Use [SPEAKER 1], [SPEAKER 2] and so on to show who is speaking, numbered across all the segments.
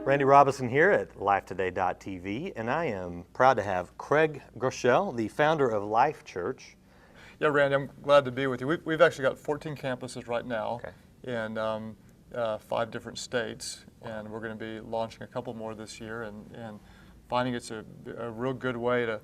[SPEAKER 1] Randy Robinson here at lifetoday.tv, and I am proud to have Craig Groeschel, the founder of Life Church.
[SPEAKER 2] Yeah, Randy, I'm glad to be with you. We've actually got 14 campuses right now in 5 different states, and we're going to be launching a couple more this year, and finding it's a real good way to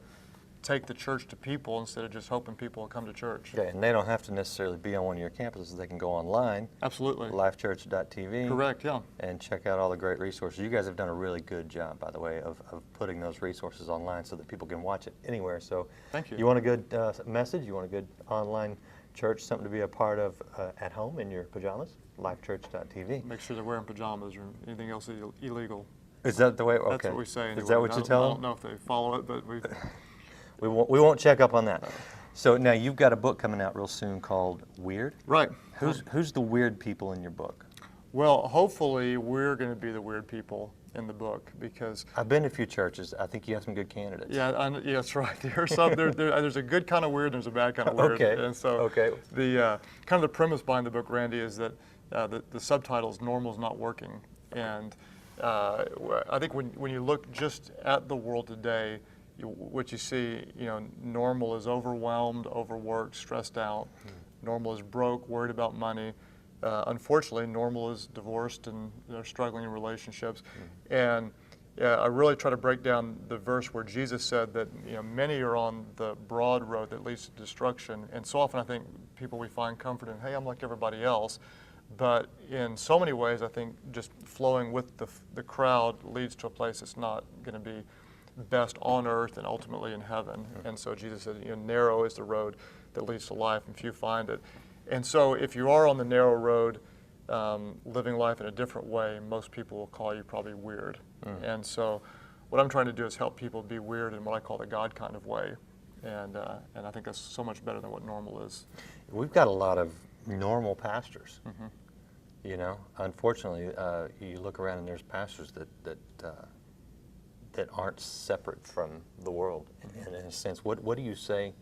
[SPEAKER 2] take the church to people instead of just hoping people will come to church.
[SPEAKER 1] Okay, and they don't have to necessarily be on one of your campuses. They can go online.
[SPEAKER 2] Absolutely.
[SPEAKER 1] lifechurch.tv.
[SPEAKER 2] Correct, yeah.
[SPEAKER 1] And check out all the great resources. You guys have done a really good job, by the way, of putting those resources online so that people can watch it anywhere. So
[SPEAKER 2] thank you.
[SPEAKER 1] You want a good message? You want a good online church, something to be a part of at home in your pajamas? lifechurch.tv.
[SPEAKER 2] Make sure they're wearing pajamas or anything else illegal.
[SPEAKER 1] Is that the way? Okay.
[SPEAKER 2] That's what we say anyway.
[SPEAKER 1] Is that what you tell them?
[SPEAKER 2] I don't know if they follow it, but we...
[SPEAKER 1] We won't check up on that. So now you've got a book coming out real soon called Weird.
[SPEAKER 2] Right.
[SPEAKER 1] Who's the weird people in your book?
[SPEAKER 2] Well, hopefully we're going to be the weird people in the book, because
[SPEAKER 1] I've been to a few churches. I think you have some good candidates.
[SPEAKER 2] Yeah, yeah, that's right. There's some. There's a good kind of weird, and there's a bad kind of weird.
[SPEAKER 1] Okay.
[SPEAKER 2] And so the kind of the premise behind the book, Randy, is that the subtitle is "Normal is Not Working," and I think when you look just at the world today, what you see, normal is overwhelmed, overworked, stressed out. Normal is broke, worried about money. Unfortunately, normal is divorced and they're struggling in relationships. And I really try to break down the verse where Jesus said that many are on the broad road that leads to destruction. And so often I think people, we find comfort in, hey, I'm like everybody else. But in so many ways, I think just flowing with the crowd leads to a place that's not going to be best on earth and ultimately in heaven. And so Jesus said, narrow is the road that leads to life and few find it. And so if you are on the narrow road, living life in a different way, most people will call you probably weird. And so what I'm trying to do is help people be weird in what I call the God kind of way. And I think that's so much better than what normal is. We've
[SPEAKER 1] got a lot of normal pastors. Unfortunately, you look around and there's pastors that aren't separate from the world. And in a sense, what do you say?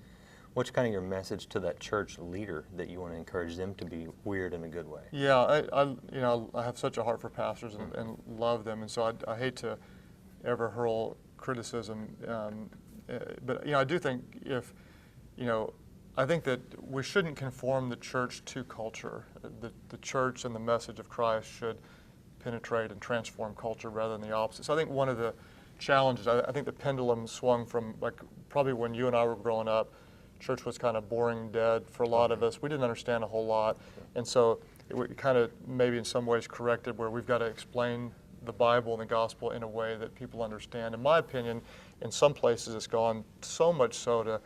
[SPEAKER 1] What's kind of your message to that church leader that you want to encourage them to be weird in a good way?
[SPEAKER 2] Yeah, I have such a heart for pastors and love them, and so I hate to ever hurl criticism. But I do think I think that we shouldn't conform the church to culture. The church and the message of Christ should penetrate and transform culture rather than the opposite. So I think one of the challenges, I think the pendulum swung from probably when you and I were growing up, church was kind of boring, dead for a lot of us. We didn't understand a whole lot. And so it kind of maybe in some ways corrected where we've got to explain the Bible and the gospel in a way that people understand. In my opinion, in some places it's gone so much so to,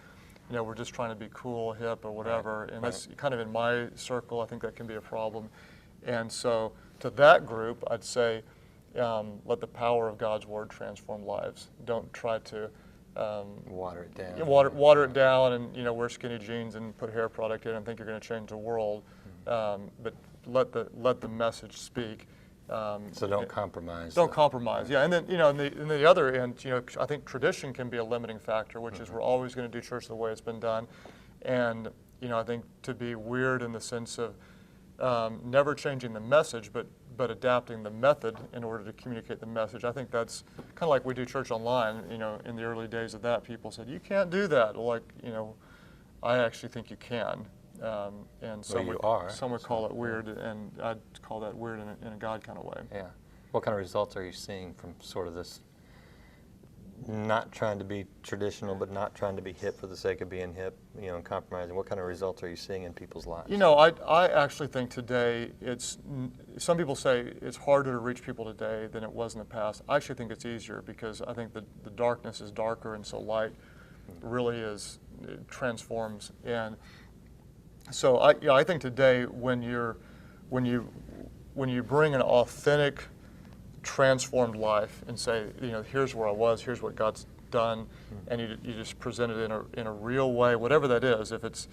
[SPEAKER 2] we're just trying to be cool, hip, or whatever. And that's kind of in my circle, I think that can be a problem. And so to that group, I'd say, let the power of God's word transform lives. Don't try to
[SPEAKER 1] water it down.
[SPEAKER 2] Water it down and wear skinny jeans and put hair product in and think you're going to change the world. But let the message speak.
[SPEAKER 1] So don't compromise.
[SPEAKER 2] Don't compromise. Yeah, and then in the other end, I think tradition can be a limiting factor, which is we're always going to do church the way it's been done, and I think to be weird in the sense of never changing the message, but adapting the method in order to communicate the message. I think that's kind of like we do church online. In the early days of that, people said, you can't do that. I actually think you can. And some would call it weird, and I'd call that weird in a God kind of way.
[SPEAKER 1] Yeah. What kind of results are you seeing from sort of this not trying to be traditional, but not trying to be hip for the sake of being hip, and compromising? What kind of results are you seeing in people's lives?
[SPEAKER 2] I actually think today some people say it's harder to reach people today than it was in the past. I actually think it's easier because I think the darkness is darker, and so light really it transforms. And so I think today when you bring an authentic, transformed life and say, here's where I was, here's what God's done, and you just present it in a real way, whatever that is. If it's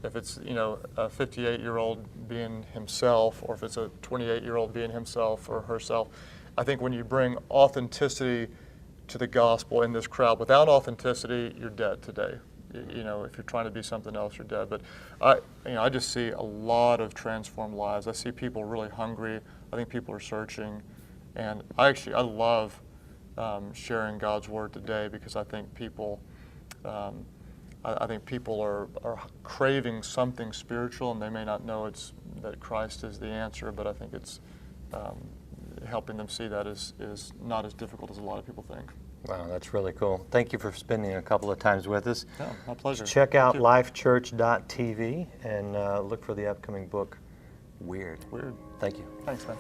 [SPEAKER 2] a 58-year-old being himself, or if it's a 28-year-old being himself or herself, I think when you bring authenticity to the gospel in this crowd, without authenticity, you're dead today. If you're trying to be something else, you're dead. But I just see a lot of transformed lives. I see people really hungry. I think people are searching. And I love sharing God's Word today, because I think people are craving something spiritual, and they may not know that Christ is the answer, but I think it's helping them see that is not as difficult as a lot of people think.
[SPEAKER 1] Wow, that's really cool. Thank you for spending a couple of times with us.
[SPEAKER 2] Yeah, my pleasure.
[SPEAKER 1] Check out
[SPEAKER 2] Thank you.
[SPEAKER 1] lifechurch.tv and look for the upcoming book, Weird.
[SPEAKER 2] Weird.
[SPEAKER 1] Thank you.
[SPEAKER 2] Thanks, man.